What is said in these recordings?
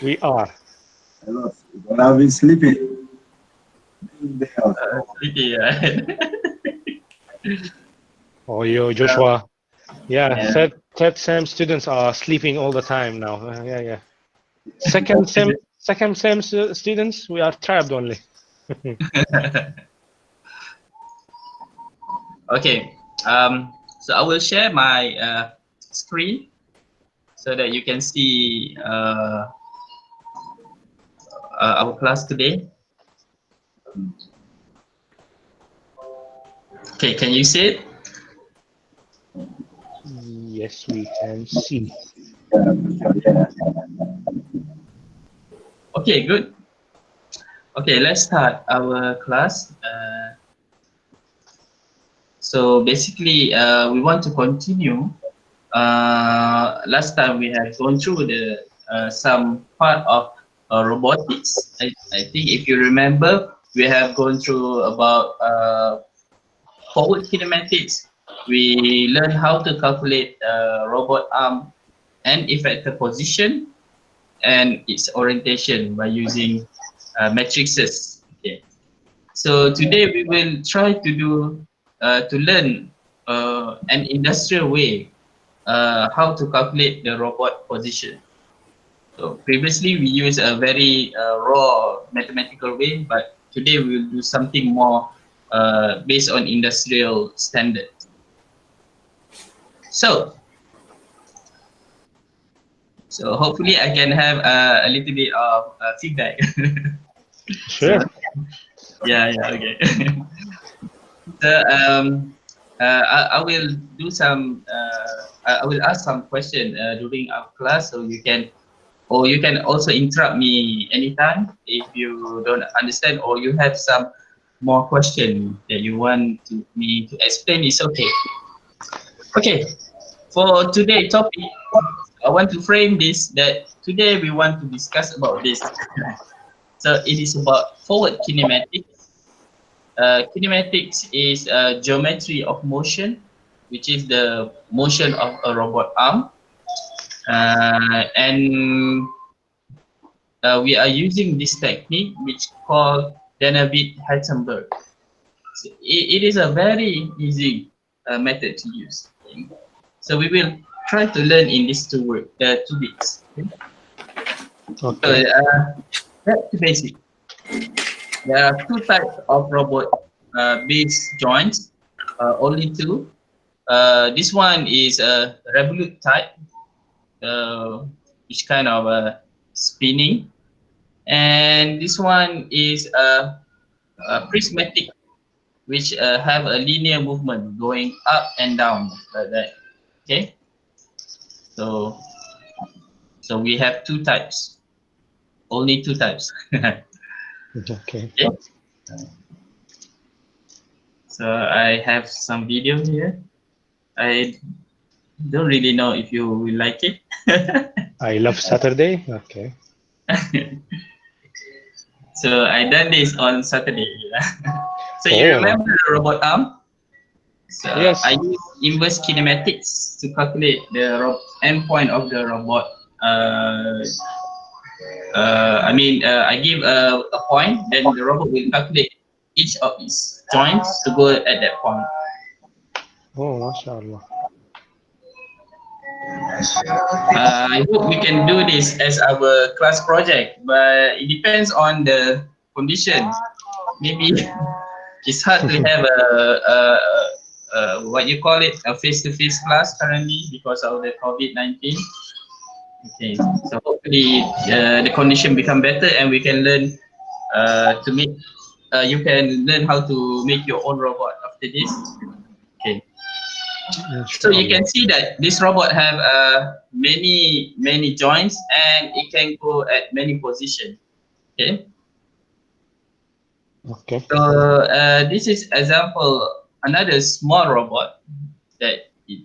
We are. Hello. I've been sleeping. Sleepy, right? Oh, yo, Joshua. Yeah, Yeah. third sem students are sleeping all the time now. Yeah. Second sem students, we are trapped only. Okay. So I will share my screen so that you can see our class today. Okay, can you see it? Yes, we can see. Okay, good. Okay, let's start our class. So basically, we want to continue. Last time we have gone through the some part of robotics. I think if you remember, we have gone through about forward kinematics. We learn how to calculate robot arm and effector position and its orientation by using matrices. Okay. So today we will try to do to learn an industrial way how to calculate the robot position. So previously we used a very raw mathematical way, but today we will do something more based on industrial standard. So hopefully I can have a little bit of feedback. Sure. So yeah, okay. So I will do some. I will ask some question during our class, so you can, or you can also interrupt me anytime if you don't understand or you have some more question that you want me to explain. It's okay. Okay. For today topic, I want to frame this that today we want to discuss about this. So it is about forward kinematics. Kinematics is geometry of motion, which is the motion of a robot arm. And we are using this technique, which called Denavit Hartenberg. So it is a very easy method to use. So we will try to learn in these two bits. Okay. So that's the basic. There are two types of robot base joints, only two. This one is a revolute type, which kind of spinning, and this one is a prismatic, which have a linear movement going up and down like that. Okay, so we have two types, only two types. Okay. Okay. So I have some video here. I don't really know if you will like it. I love Saturday. Okay. So I done this on Saturday. So you Oh, remember the robot arm? So yes. I use inverse kinematics to calculate the endpoint of the robot. I give a point, then the robot will calculate each of its joints to go at that point. Oh, mashallah. I hope we can do this as our class project, but it depends on the condition. Maybe it's hard to have what you call it, a face-to-face class currently because of the COVID-19. Okay, so hopefully the condition become better and we can learn to make. You can learn how to make your own robot after this. Okay. So you Inshallah. can see that this robot have many joints and it can go at many positions. Okay. Okay. So this is example another small robot that it,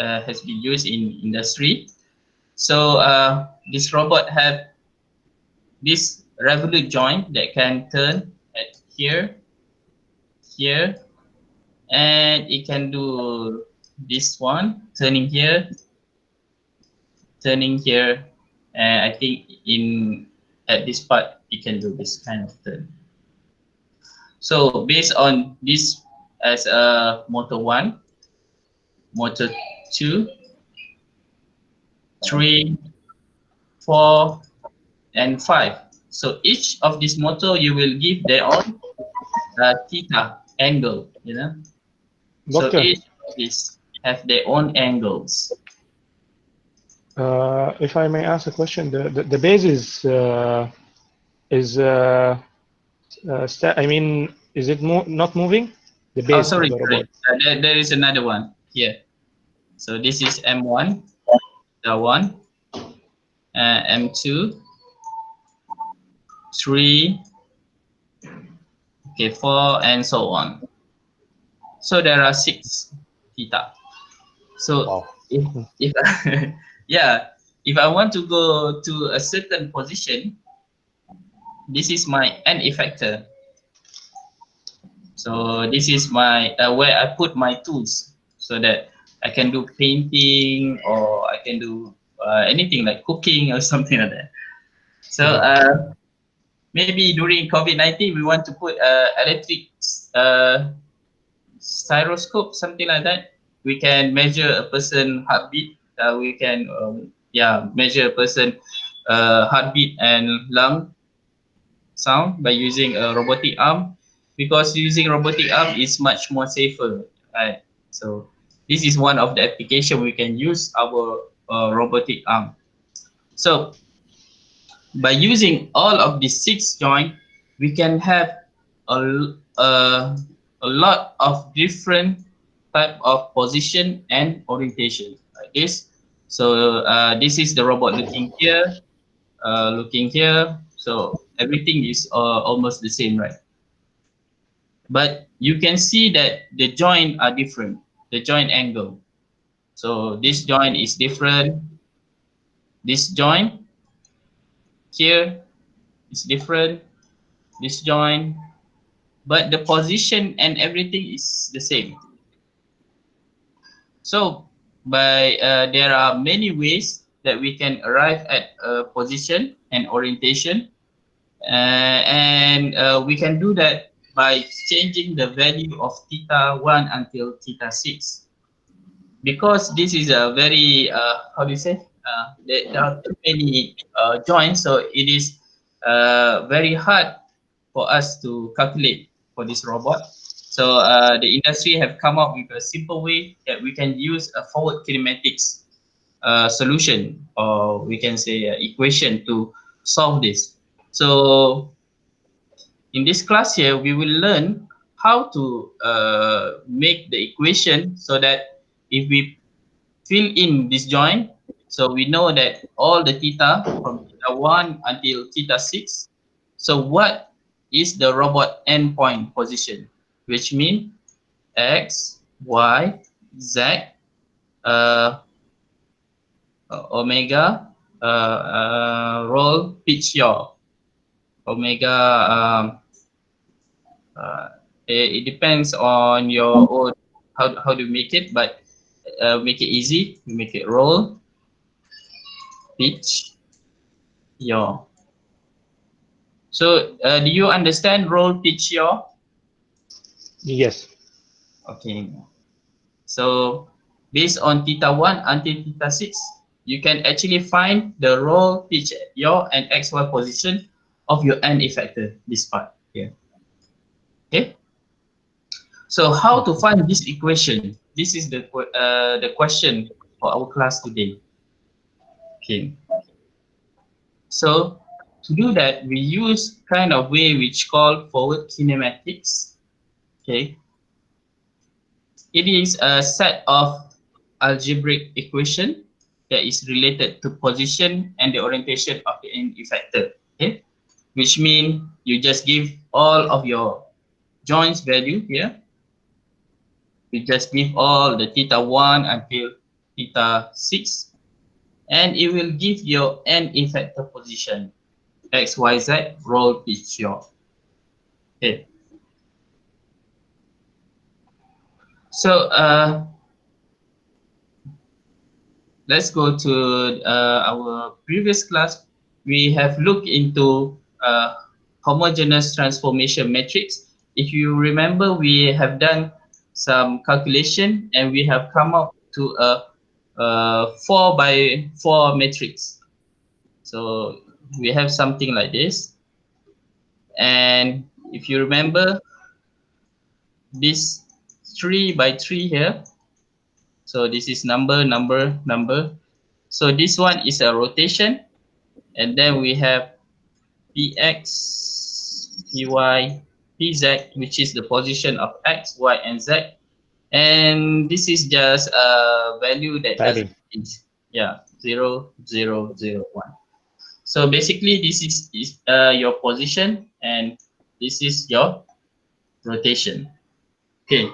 has been used in industry. So this robot have this revolute joint that can turn at here, here, and it can do this one turning here, And I think at this part, you can do this kind of turn. So based on this as a motor 1, motor 2, 3, 4, and 5. So each of this motor, you will give their own theta angle, you know. So Doctor, each of these have their own angles. if I may ask a question, the base is I mean, is it not moving? The Oh, base of sorry, the sorry. robot. There is another one here. So this is M1, the one, M2, 3, okay, 4, and so on. So there are 6 theta. So Wow. if yeah, if I want to go to a certain position, this is my N effector. So this is my where I put my tools so that I can do painting or I can do anything like cooking or something like that. So maybe during COVID-19 we want to put electric stethoscope, something like that. We can measure a person heartbeat. We can measure a person heartbeat and lung sound by using a robotic arm, because using robotic arm is much more safer, right? So this is one of the application we can use our robotic arm. So by using all of these 6 joint, we can have a, a, a lot of different type of position and orientation like this. So this is the robot looking here, looking here. So everything is almost the same, right? But you can see that the joint are different, the joint angle. So this joint is different. This joint here is different. This joint, but the position and everything is the same. So by there are many ways that we can arrive at a position and orientation, and we can do that by changing the value of theta 1 until theta 6. Because this is a very how do you say, there are too many joints, so it is very hard for us to calculate for this robot. So the industry have come up with a simple way that we can use a forward kinematics solution, or we can say equation, to solve this. So in this class here, we will learn how to make the equation so that if we fill in this joint, so we know that all the theta from theta 1 until theta 6. So what is the robot endpoint position, which means X, Y, Z, omega, roll, pitch, yaw. Omega, it depends on your own how to make it, but make it easy. We make it roll, pitch, yaw. So do you understand roll, pitch, yaw? Yes. Okay. So based on theta 1 until theta 6, you can actually find the roll, pitch, yaw, and XY position of your N effector, this part here. Okay. So how to find this equation? This is the question for our class today. Okay. So to do that, we use kind of way which called forward kinematics. Okay. It is a set of algebraic equation that is related to position and the orientation of the end effector. Okay. Which means you just give all of your joints value here. You just give all the theta 1 until theta 6, and it will give your end effector position X, Y, Z, roll, pitch, yaw. Okay. So let's go to our previous class. We have looked into homogeneous transformation matrix. If you remember, we have done some calculation and we have come up to a 4 by 4 matrix. So we have something like this. And if you remember, this 3 by 3 here. So this is number, number, number. So this one is a rotation. And then we have px, py, pz, which is the position of x, y, and z. And this is just a value that doesn't Pattern. change. Yeah, 0, 0, 0, 1. So basically, this is your position, and this is your rotation. Okay,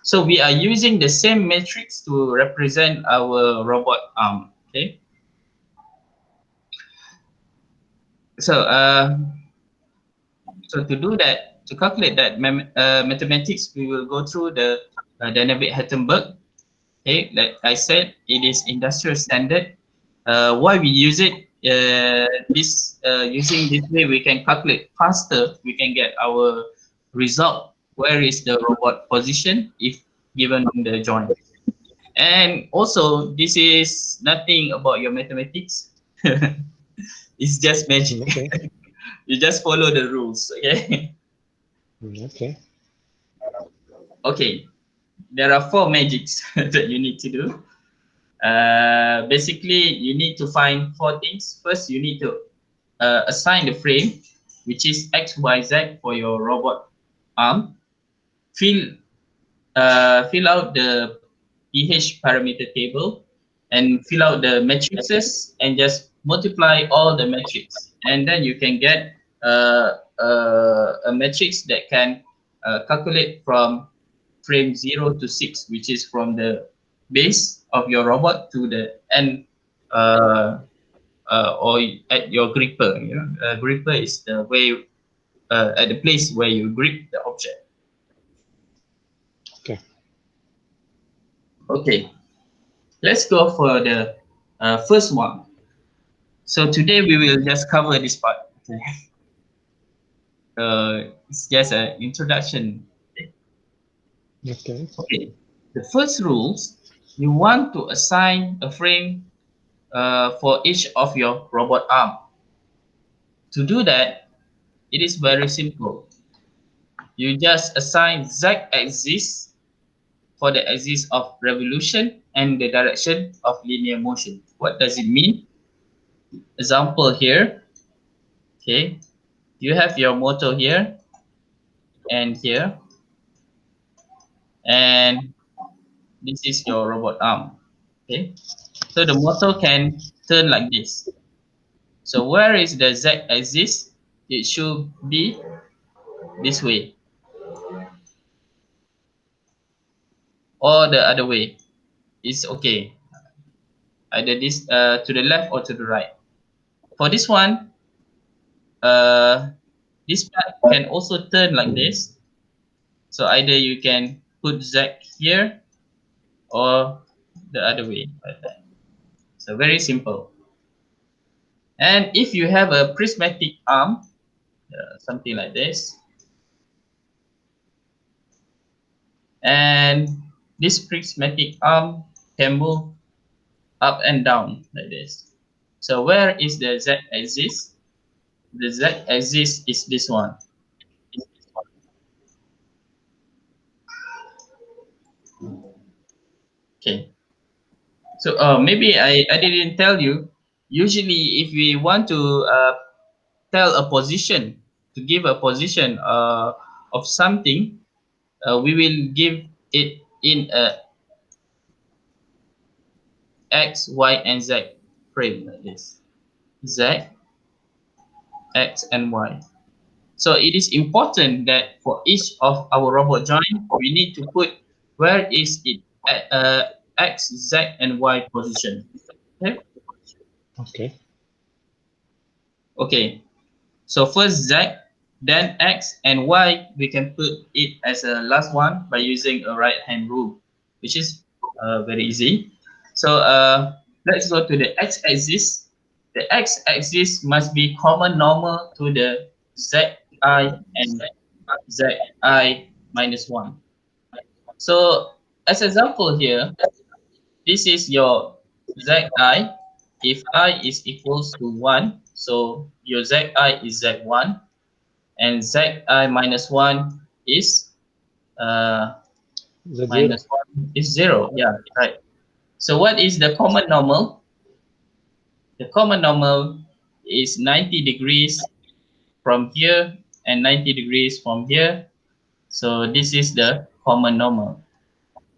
so we are using the same matrix to represent our robot arm. Okay, so so to do that, to calculate that mathematics, we will go through the Denavit Hartenberg. Okay, like I said, it is industrial standard. Why we use it? Using this way, we can calculate faster. We can get our result. Where is the robot position if given the joint? And also, this is nothing about your mathematics. It's just magic. Okay. You just follow the rules. Okay. Okay. Okay. There are 4 magics that you need to do. Basically, you need to find 4 things. First, you need to assign the frame, which is X, Y, Z for your robot arm. Fill out the pH parameter table and fill out the matrices and just multiply all the matrices. And then you can get a matrix that can calculate from frame 0 to 6, which is from the base of your robot to the end or at your gripper. You know, gripper is the way at the place where you grip the object. Okay. Okay, let's go for the first one. So today we will just cover this part. Okay. It's just an introduction. Okay. Okay, the first rules, you want to assign a frame for each of your robot arm. To do that, it is very simple. You just assign z-axis for the axis of revolution and the direction of linear motion. What does it mean? Example here. Okay, you have your motor here and here, and this is your robot arm. Okay, so the motor can turn like this. So where is the z-axis? It should be this way or the other way. It's okay. Either this to the left or to the right. For this one, this part can also turn like this. So either you can put Z here or the other way like that. So very simple. And if you have a prismatic arm, something like this, and this prismatic arm can move up and down like this. So where is the z-axis? The z-axis is this one. Okay. So maybe I didn't tell you. Usually, if we want to tell a position, to give a position of something, we will give it in a x, y, and z frame like this. Z, x, and y. So it is important that for each of our robot joint, we need to put where is it at x, z, and y position. Okay. Okay. Okay. So first z, then x and y, we can put it as a last one by using a right hand rule, which is very easy. So let's go to the x-axis. The x-axis must be common normal to the zi and zi minus 1. So as example here, this is your zi. If I is equals to 1, so your zi is z1, and zi minus 1 is Is that zero? minus 1 is 0. Yeah, right. So what is the common normal? The common normal is 90 degrees from here and 90 degrees from here. So this is the common normal.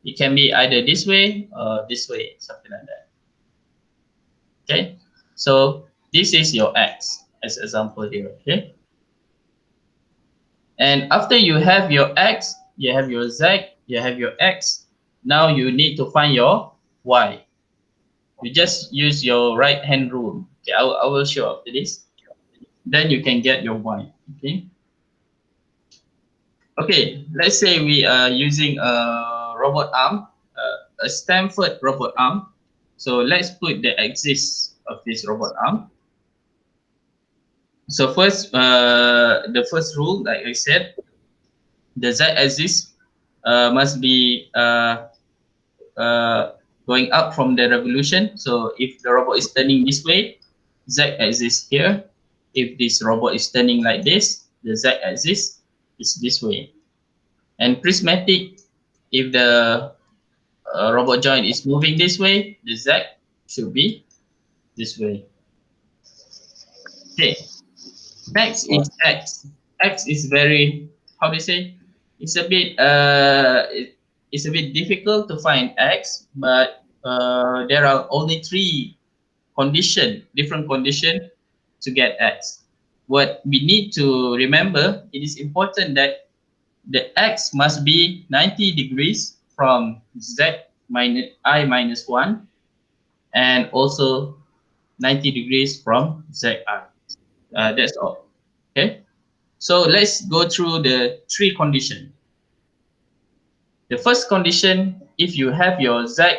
It can be either this way or this way, something like that. Okay, so this is your x as example here. Okay, and after you have your x, you have your z, you have your x. Now you need to find your y. You just use your right hand rule. Okay, I will show after this. Then you can get your y. Okay. Okay, let's say we are using a robot arm, a Stanford robot arm. So let's put the axis of this robot arm. So first, the first rule, like I said, the z-axis must be going up from the revolution. So if the robot is turning this way, z-axis here. If this robot is turning like this, the z-axis is this way. And prismatic, if the robot joint is moving this way, the z should be this way. Okay. Next is x. X is very, how do you say? It's a bit it's a bit difficult to find x, but there are only three different condition to get x. What we need to remember, it is important that the x must be 90 degrees from z minus I minus 1 and also 90 degrees from zi. That's all. Okay. So let's go through the three conditions. The first condition, if you have your zi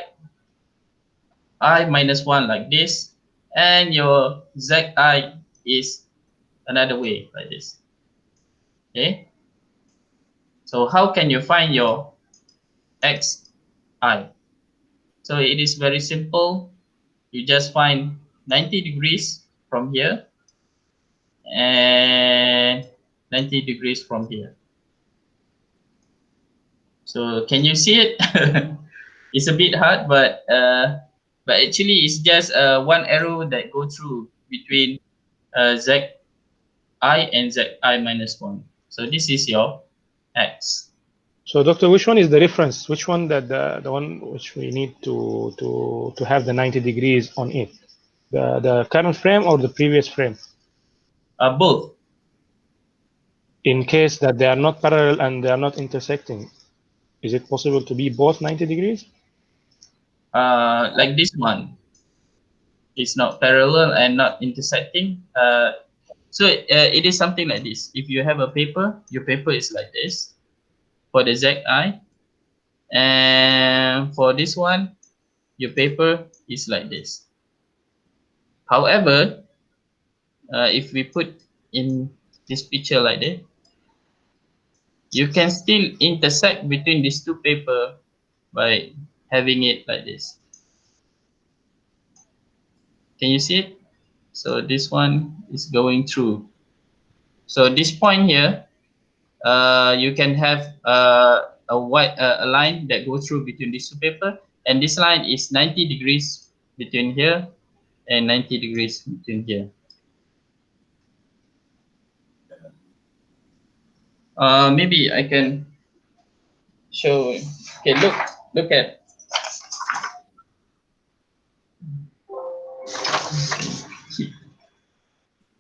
minus 1 like this, and your zi is another way like this. Okay. So how can you find your xi? So it is very simple. You just find 90 degrees from here and 90 degrees from here. So can you see it? It's a bit hard, but actually it's just one arrow that go through between zi and zi minus 1. So this is your x. So, doctor, which one is the reference? Which one that the one which we need to have the 90 degrees on it? The current frame or the previous frame? Both. In case that they are not parallel and they are not intersecting, is it possible to be both 90 degrees? Like this one. It's not parallel and not intersecting. So it is something like this. If you have a paper, your paper is like this for the zi, and for this one, your paper is like this. However, if we put in this picture like this, you can still intersect between these two paper by having it like this. Can you see it? So this one is going through. So this point here, you can have a line that goes through between these two paper, and this line is 90 degrees between here and 90 degrees between here. Maybe I can show. Okay, look at.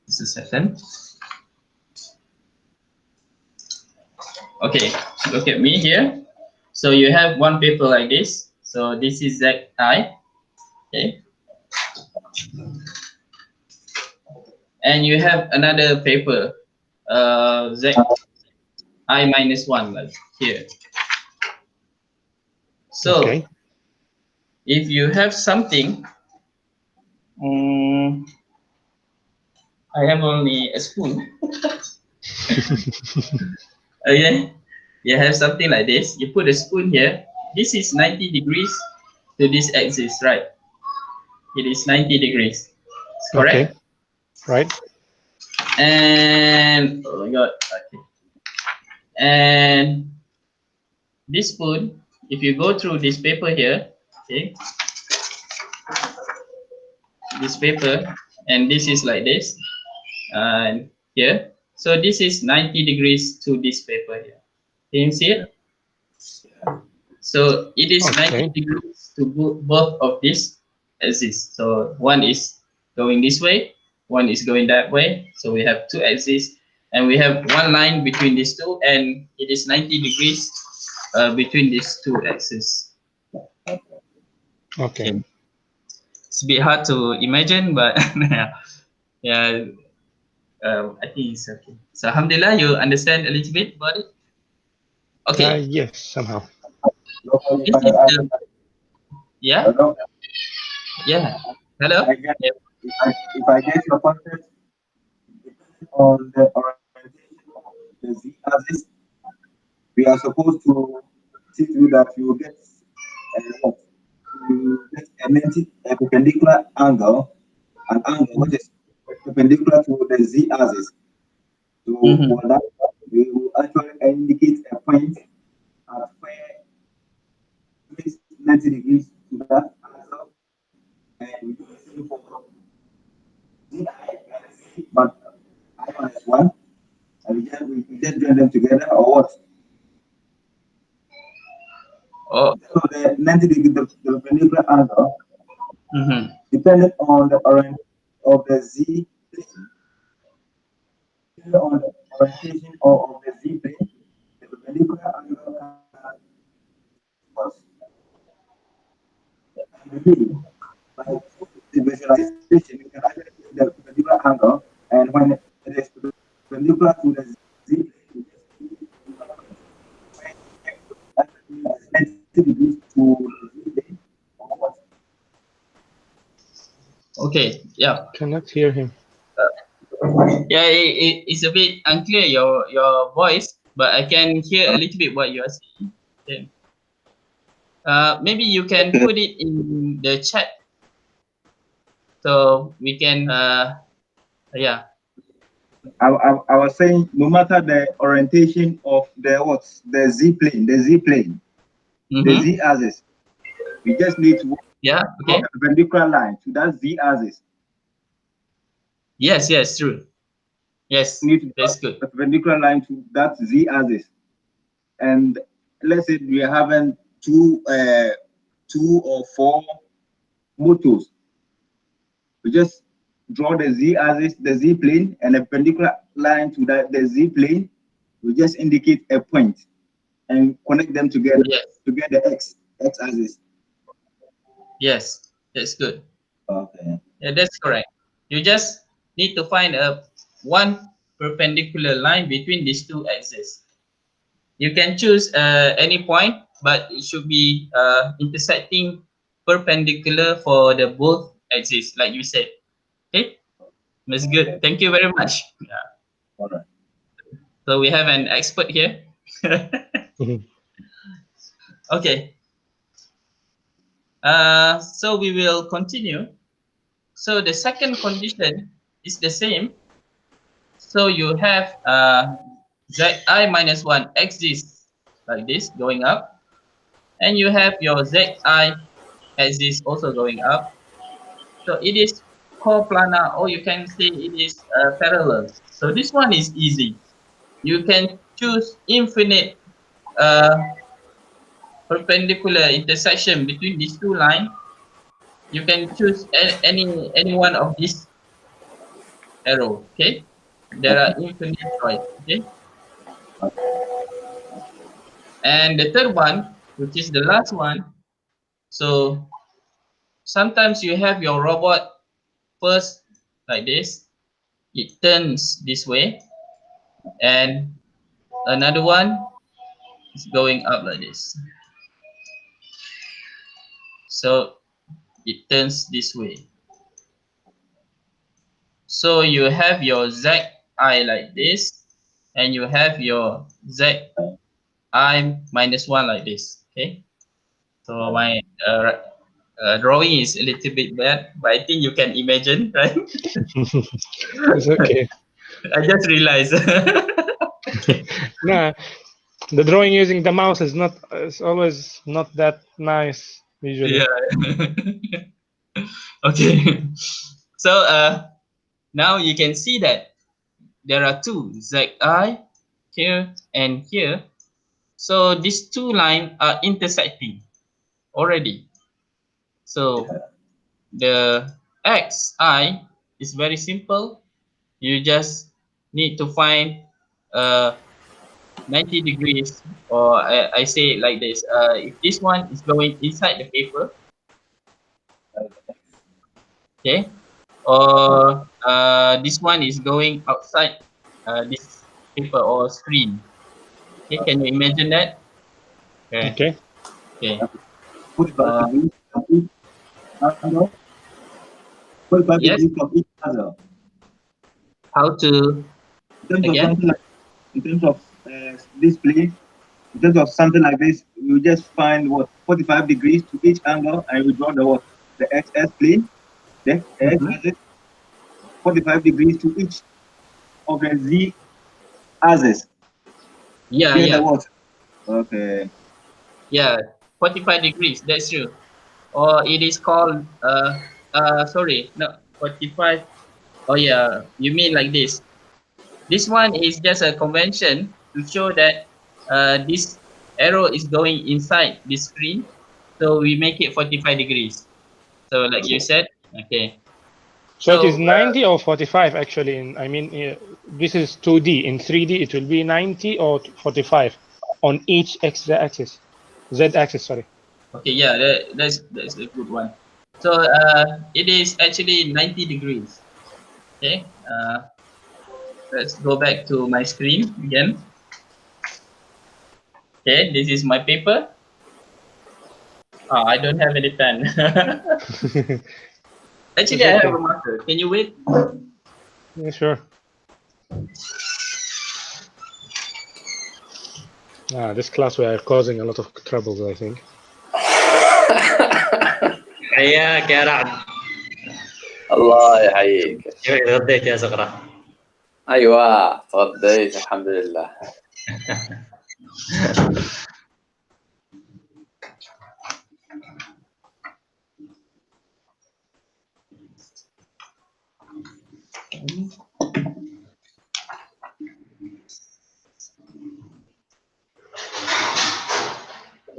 Just a second. Okay, look at me here. So you have one paper like this. So this is zi. Okay. And you have another paper, zi minus 1 like here. So okay. if you have something Mm, I have only a spoon. Okay, you have something like this. You put a spoon here. This is 90 degrees to this axis, right? It is 90 degrees. It's Okay. correct. Right. And oh my god. Okay. And this spoon, if you go through this paper here, okay, this paper, and this is like this, and here. So this is 90 degrees to this paper here. Can you see it? So it is 90 Okay. degrees to both of these axes. So one is going this way, one is going that way. So we have two axes, and we have one line between these two, and it is 90 degrees between these two axes. Okay. Okay. It's a bit hard to imagine, but yeah, I think it's okay. So Alhamdulillah, you understand a little bit about it? Okay. Yes, somehow. This is the, yeah, Hello? yeah. Hello? I get, Yeah. if I get your concept, depending on the orientation of the Z axis, we are supposed to see to it that you get what? You get a 90 a perpendicular angle, an angle which is perpendicular to the Z axis. So Mm-hmm. for that, we will actually indicate a point at where it is 90 degrees to that angle, and we do the same for Z I and Z, but I minus one, and we just join them together or what? Oh. So the 90 degree, the perpendicular angle, Mm-hmm. depending on the orient of the Z plane, depending on the orientation of the Z plane, the perpendicular angle can was believe by the visualization, you can actually see the perpendicular angle, and when it is perpendicular to the Z plane, you just see when actually 90 degrees to the Z plane, or what? Okay. Yeah. Cannot hear him. Yeah. It's a bit unclear your voice, but I can hear a little bit what you are saying. Okay. Maybe you can Okay. put it in the chat so we can. Yeah. I was saying, no matter the orientation of the what, the Mm-hmm. Z axis, we just need to Yeah. draw Okay. a perpendicular line to that Z axis. Yes. Yes. True. Yes. We need to draw That's good. a perpendicular line to that Z axis. And let's say we are having two or four motors. We just draw the Z axis, the Z plane, and a perpendicular line to the Z plane. We just indicate a point and connect them together Yes. to get the X axis. Yes. That's good. Okay. Yeah, that's correct. You just need to find a one perpendicular line between these two axes. You can choose any point, but it should be intersecting perpendicular for the both axes, like you said. Okay, that's good. Okay. Thank you very much. Yeah. All right. So we have an expert here. Mhm. Okay. So we will continue. So the second condition is the same. So you have zi minus 1 axis like this going up, and you have your zi axis also going up. So it is coplanar, or you can say it is parallel. So this one is easy. You can choose infinite perpendicular intersection between these two lines. You can choose any one of these arrow. Okay, there are infinite choice. Okay, and the third one, which is the last one. So sometimes you have your robot first like this. It turns this way, and another one is going up like this. So it turns this way. So you have your zi like this, and you have your zi minus 1 like this. Okay. So my drawing is a little bit bad, but I think you can imagine, right? It's okay. I just realized. Okay. Nah, the drawing using the mouse is not. It's always not that nice usually. Yeah. Okay. So now you can see that there are two zi here and here. So these two lines are intersecting already. So the xi is very simple. You just need to find 90 degrees, or I say it like this. If this one is going inside the paper, okay, or this one is going outside this paper or screen. Okay, can you imagine that? Okay, Okay. okay. 45 Uh, degrees from each angle, 45 yes, degrees from each angle. how to In terms of again? something like, in terms of display, in terms of something like this, you just find what 45 degrees to each angle, and we draw the what the XS plane, then the X Mhm. axis, 45 degrees to each of the Z axis. Yeah, Here the yeah, what? Okay. yeah. 45 degrees. That's true. Or it is called sorry, no 45. Oh yeah, you mean like this. This one is just a convention to show that this arrow is going inside the screen. So we make it 45 degrees. So like you said, okay. So it is So 90 or 45 actually. I mean, this is 2D. In 3D, it will be 90 or 45 on each x-axis, z-axis. Sorry. okay, yeah, that's a good one. So it is actually 90 degrees. Okay. Let's go back to my screen again. Okay, this is my paper. Oh, I don't have any pen. It's Actually, I have okay. a marker. Can you wait? Yeah, sure. This class we are causing a lot of troubles, I think. حياك يا رعد. الله يحييك. كيف تغديت يا صقرة؟ ايوه تغديت الحمد لله.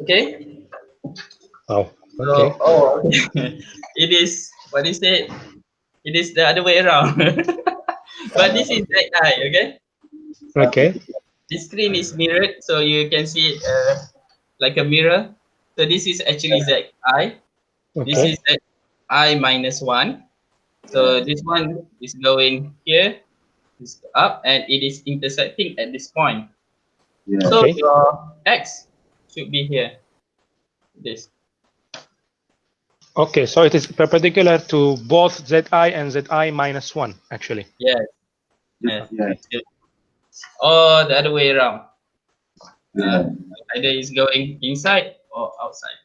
Okay. Oh, So, okay. oh, okay. It is what is it? It is the other way around. But this is that eye. Okay. Okay. The screen is mirrored, so you can see it like a mirror. So this is actually Z I. This Okay. is Z I minus 1. So this one is going here, is up, and it is intersecting at this point. Yeah. So Okay. your X should be here. This. Okay. So it is perpendicular to both zi and zi minus 1, actually. Yes. Yes. Yeah. That's good. Or the other way around. Yeah. Either it's going inside or outside.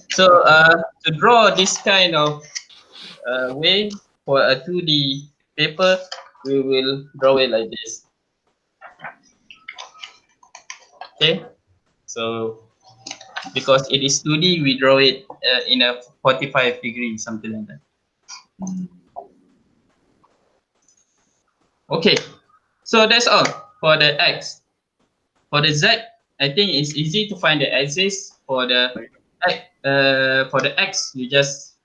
So to draw this kind of way for a 2D paper, we will draw it like this. Okay. So because it is 2D, we draw it in a 45 degree, something like that. Okay. So that's all for the X. For the Z, I think it's easy to find the axis. For the X, you just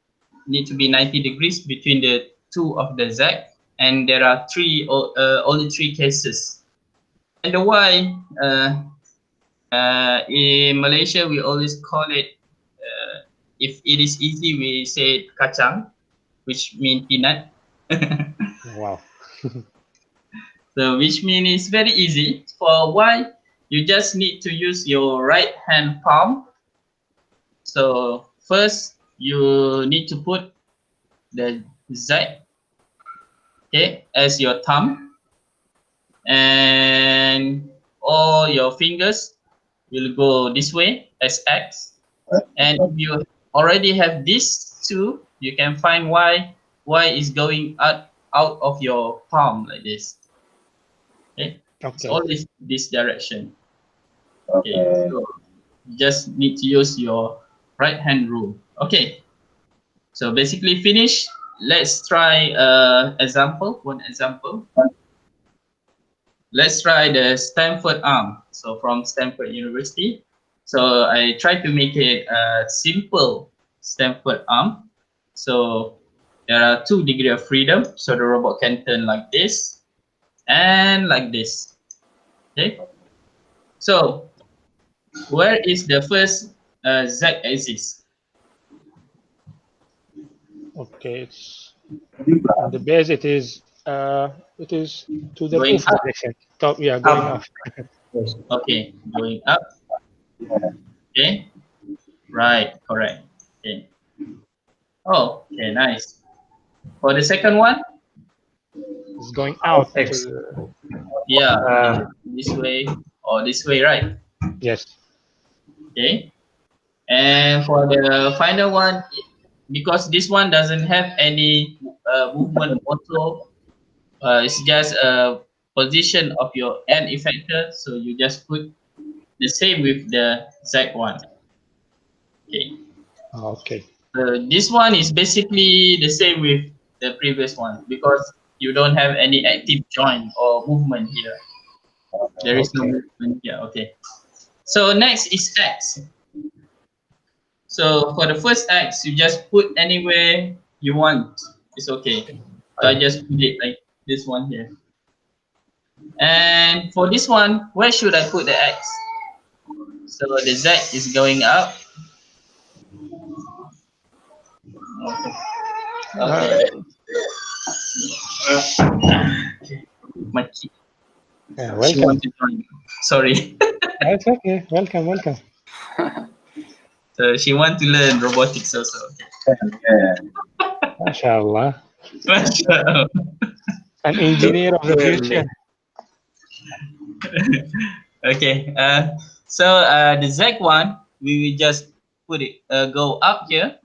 need to be 90 degrees between the two of the Z, and there are only three cases. And the Y, in Malaysia, we always call it, if it is easy, we say kacang, which means peanut. Wow. So which means it's very easy. For Y, you just need to use your right hand palm. So first, you need to put the Z okay, as your thumb, and all your fingers will go this way as X. And if you already have these two, you can find Y is going out of your palm like this. Okay, it's Okay. always this direction. Okay, Okay. so you just need to use your right hand rule. Okay, so basically finish. Let's try one example. Let's try the Stanford arm. So from Stanford University. So I try to make it a simple Stanford arm. So there are 2 degrees of freedom. So the robot can turn like this and like this. Okay. So where is the first Z axis? Okay. It's in the base. It is to the Going roof up. direction. Top. Yeah, going Up. up. Yes. Okay. Going up. Okay. Right. Correct. Okay. Oh, okay. Nice. For the second one, It's going out. X. yeah, Uh, this way or this way, right? Yes. Okay. And for the final one, because this one doesn't have any movement auto, it's just a position of your end effector. So you just put the same with the Z one. Okay. Okay. This one is basically the same with the previous one because you don't have any active joint or movement here. There is no Okay. movement here. Okay. So next is X. So for the first X, you just put anywhere you want. It's okay. So I just put it like this one here. And for this one, where should I put the X? So the Z is going up. Okay. Okay. My kid, Yeah, she welcome. wants to join. Sorry. That's okay. Welcome. Welcome. So she wants to learn robotics also. Okay. Yeah. MashaAllah. Mashallah. An engineer of the future. Okay. So the Z one, we will just put it go up here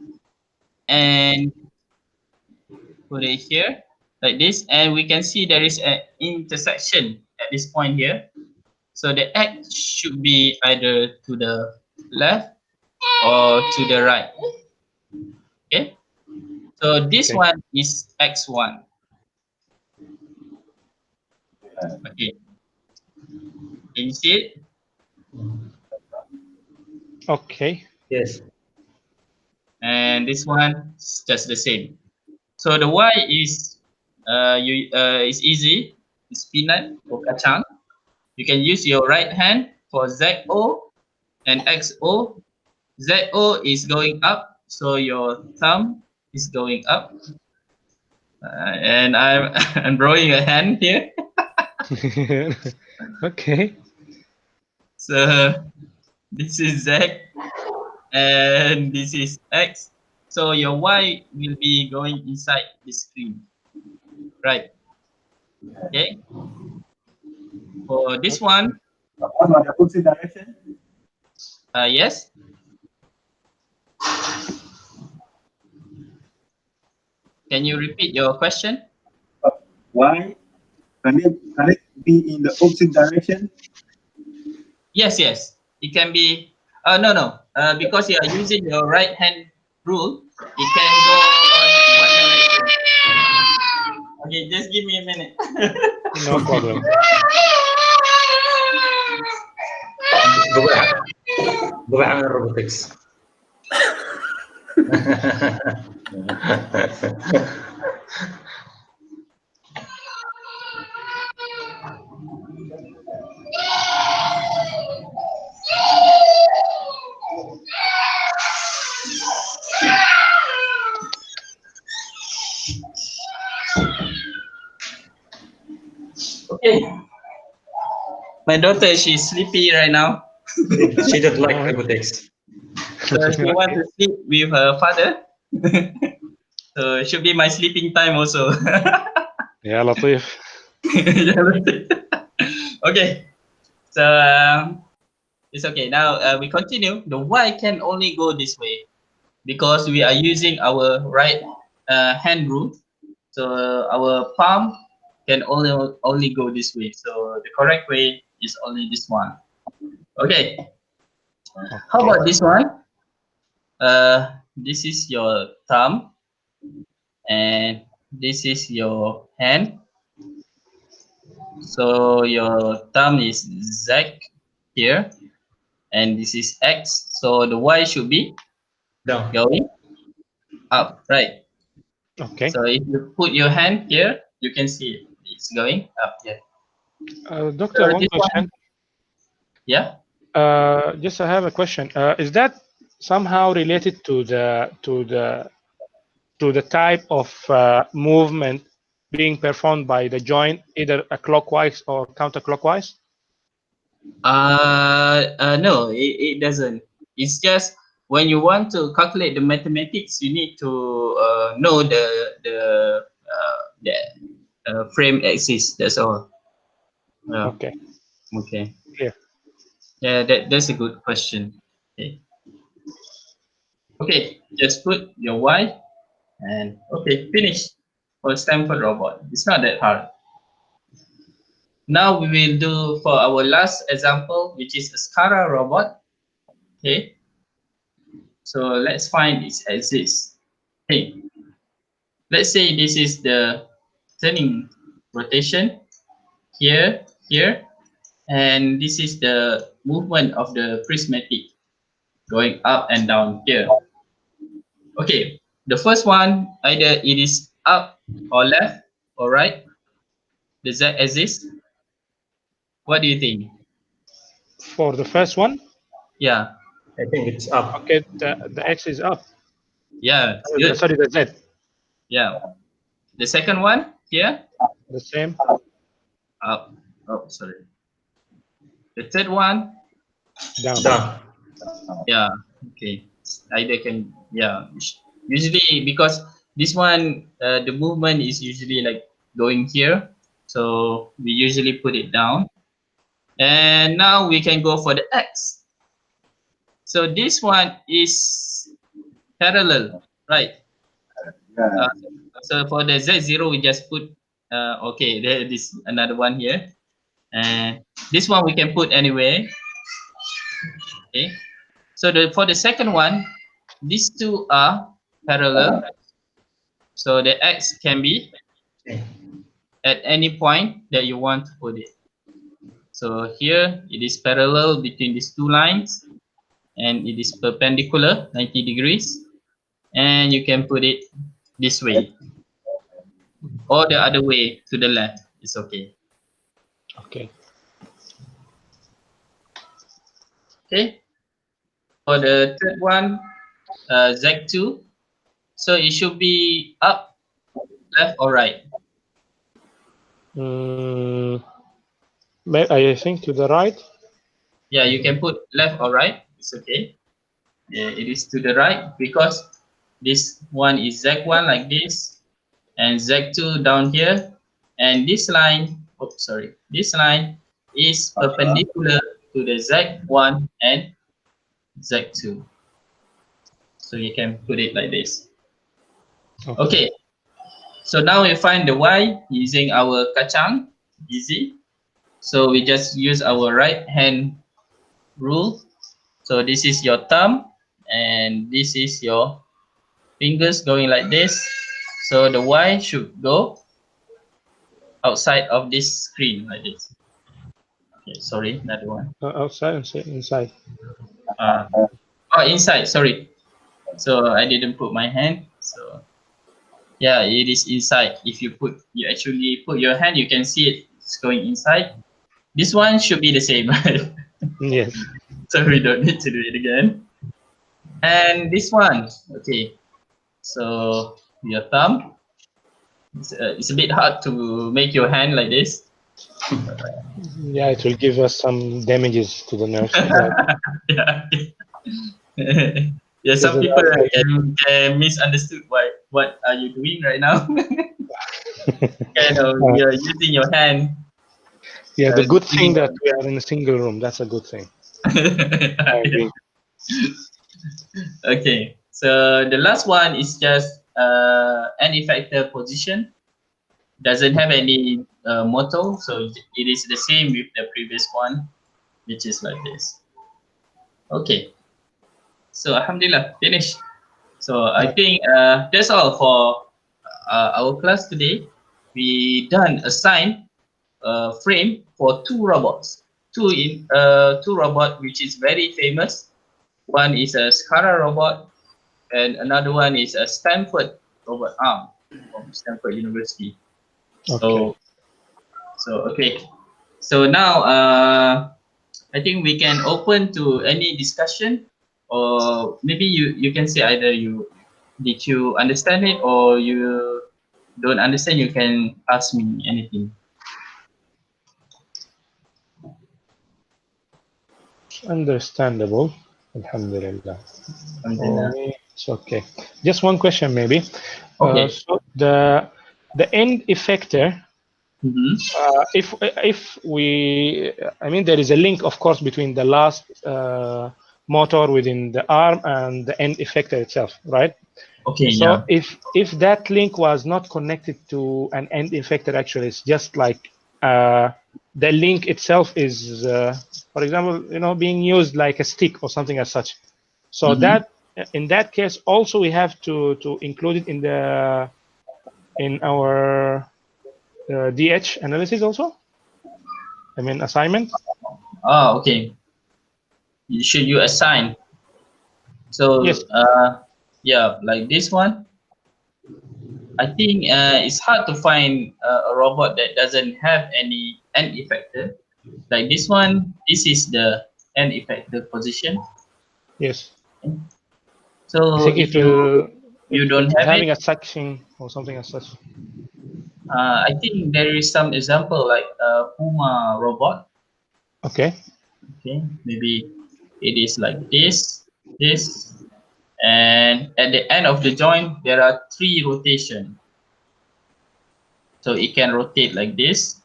and put it here like this, and we can see there is an intersection at this point here. So the X should be either to the left or to the right. Okay. So this Okay. one is X1. Okay. Can you see it? Okay. yes. And this one is just the same. So the Y is is easy. It's peanut or kacang. You can use your right hand for ZO and XO. ZO is going up, so your thumb is going up. And I'm I'm drawing a hand here. Okay. So this is Z and this is X. So your Y will be going inside the screen. Right. Okay. For this one, What about the opposite direction? yes. Can you repeat your question? Why? Can it be in the opposite direction? Yes, yes. It can be. No. Because you are using your right hand rule, it can go on one direction. Okay, just give me a minute. No problem. قبح عن الروبوتكس. Okay. My daughter, she's sleepy right now. She don't like robotics. So she wants to sleep with her father. So it should be my sleeping time also. Yeah, Latif. Okay, so it's okay. Now we continue. The Y can only go this way because we are using our right hand rule. So our palm can only go this way. So the correct way is only this one. Okay. How Okay. about this one? This is your thumb, and this is your hand. So your thumb is Z here, and this is X. So the Y should be Down. going up, right? Okay. So if you put your hand here, you can see it. It's going up here. So Doctor, one this question. one, yeah. Just I have a question. Is that somehow related to the type of movement being performed by the joint, either a clockwise or counterclockwise? No, it doesn't. It's just when you want to calculate the mathematics, you need to know the frame axis. That's all. Okay. Okay. Clear. Yeah, that's a good question. Okay. Okay, just put your Y and okay, finish for Stanford robot. It's not that hard. Now we will do for our last example, which is a SCARA robot. Okay, so let's find its axis. Okay, let's say this is the turning rotation here, here, and this is the movement of the prismatic going up and down here. Okay, the first one, either it is up or left or right. Does that exist? What do you think? For the first one, Yeah, I think it's up. okay, the X is up. yeah, good. Sorry, the Z. Yeah. The second one here, The same. up. Oh, sorry. The third one, Down. Down. yeah. Okay. Either can, yeah. Usually because this one, the movement is usually like going here, so we usually put it down. And now we can go for the X. So this one is parallel, right? Yeah. So for the Z0, we just put, okay, there is another one here. And this one we can put anywhere. Okay. So for the second one, these two are parallel. So the X can be at any point that you want to put it. So here it is parallel between these two lines, and it is perpendicular 90 degrees, and you can put it this way or the other way to the left. It's okay. Okay. Okay. For the third one, Z2, so it should be up, left, or right. I think to the right. Yeah, you can put left or right. It's okay. Yeah, it is to the right because this one is Z1 like this, and Z2 down here, and this line, oh sorry, this line is perpendicular to the Z1 and Z2. So you can put it like this. Okay. So now we find the Y using our kacang. Easy. So we just use our right hand rule. So this is your thumb, and this is your fingers going like this. So the Y should go outside of this screen like this. Okay, sorry, another one. Outside and inside. Oh, inside, sorry. So I didn't put my hand. So yeah, it is inside. If you actually put your hand, you can see it. It's going inside. This one should be the same, right? Yes. So we don't need to do it again. And this one, okay. So your thumb. It's a bit hard to make your hand like this. Yeah, it will give us some damages to the nerves. Yeah. Yeah, This some is people okay. can misunderstood what are you doing right now. Kind of Uh, you're using your hand. yeah, the good thing Doing that we are in a single room. That's a good thing. I agree. Okay, so the last one is just an effector position. Doesn't have any motto, so it is the same with the previous one, which is like this. Okay, so Alhamdulillah, finished. So I think that's all for our class today. We done assign frame for two robots. Two robot which is very famous. One is a SCARA robot, and another one is a Stanford robot arm from Stanford University. Okay. So okay. So now I think we can open to any discussion, or maybe you can say either did you understand it or you don't understand. You can ask me anything. Understandable. Alhamdulillah. Alhamdulillah. It's okay. Just one question, maybe. Okay. So the end effector, Mm-hmm. if we, I mean, there is a link, of course, between the last motor within the arm and the end effector itself, right? Okay. So Yeah. if that link was not connected to an end effector, actually, it's just like the link itself is, for example, being used like a stick or something as such. So Mm-hmm. that in that case, also we have to include it in our DH analysis also. I mean assignment. Oh, okay. Should you assign? Yes. So yeah, like this one. I think it's hard to find a robot that doesn't have any end effector. Like this one, this is the end effector position. Yes. I So think if it will. you don't It is have it, having a suction or something as such. I think there is some example like Puma robot. Okay. Okay, maybe it is like this, and at the end of the joint there are 3 rotation. So it can rotate like this,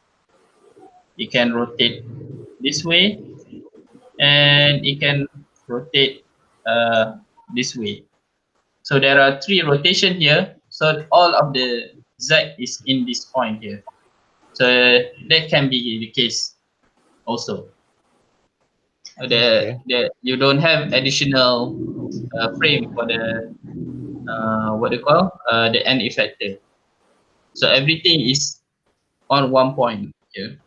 it can rotate this way, and it can rotate this way. So there are 3 rotation here. So all of the Z is in this point here. So that can be the case also. Okay. You don't have additional frame for the what they call the end effector. So everything is on one point here.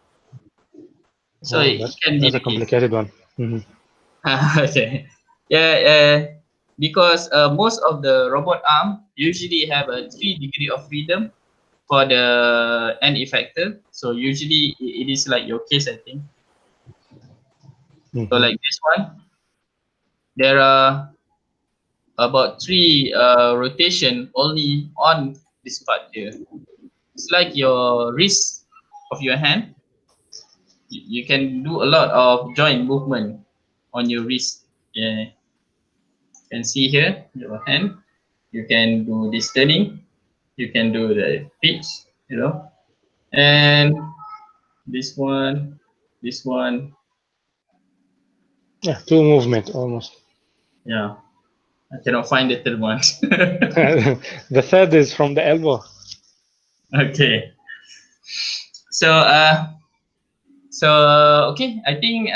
So Oh, it can be that's a the case. complicated one. Mhm. Okay. Yeah, because most of the robot arm usually have a 3 degree of freedom for the end effector. So usually it is like your case, I think. So Mhm. like this one, there are about 3 rotation only on this part here. It's like your wrist of your hand. You can do a lot of joint movement on your wrist. Yeah, you can see here your hand. You can do this turning. You can do the pitch, and this one, this one. Yeah, two movement almost. Yeah, I cannot find the third one. The third is from the elbow. Okay. So okay, I think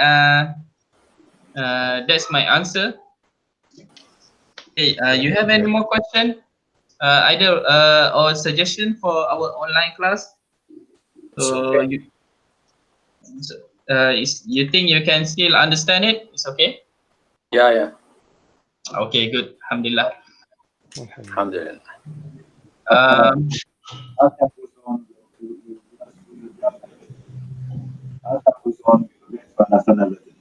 that's my answer. Okay, you have any more question? Either or suggestion for our online class? So so, you think you can still understand it? It's okay. Yeah, yeah. Okay, good. Alhamdulillah. Alhamdulillah. Um, As time goes on, as time goes on, you get to understand everything.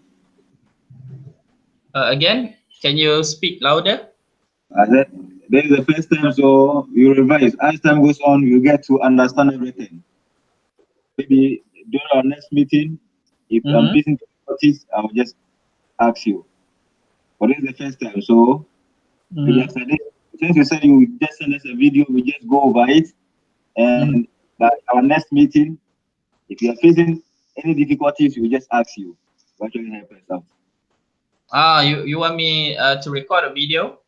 again, can you speak louder? I said, this is the first time, so you revise. As time goes on, you get to understand everything. Maybe during our next meeting, if I'm Mm-hmm. facing difficulties, I'll just ask you. But this is the first time, so Since you said you would just send us a video, we just go over it. And by our next meeting, if you are facing any difficulties, we just ask you. What can you help us out? You want me to record a video?